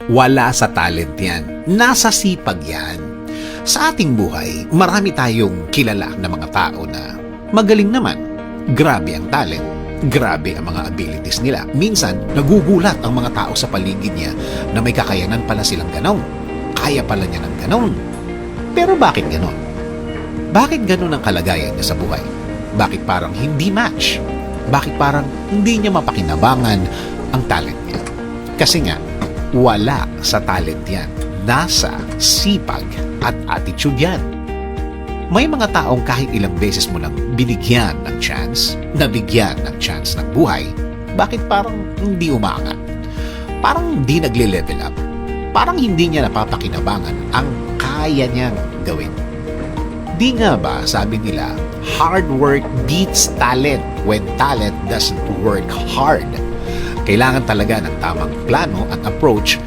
Wala sa talent yan. Nasa sipag yan. Sa ating buhay, marami tayong kilala na mga tao na magaling naman. Grabe ang talent. Grabe ang mga abilities nila. Minsan, nagugulat ang mga tao sa paligid niya na may kakayanan pala silang ganon. Kaya pala niya ng ganon. Pero bakit ganon? Bakit ganon ang kalagayan niya sa buhay? Bakit parang hindi match? Bakit parang hindi niya mapakinabangan ang talent niya? Kasi nga, wala sa talent yan. Nasa sipag at attitude yan. May mga taong kahit ilang beses mo nang binigyan ng chance, nabigyan ng chance ng buhay, bakit parang hindi umaangat? Parang hindi nagle-level up. Parang hindi niya napapakinabangan ang kaya niyang gawin. Di nga ba, sabi nila, hard work beats talent when talent doesn't work hard. Kailangan talaga ng tamang plano at approach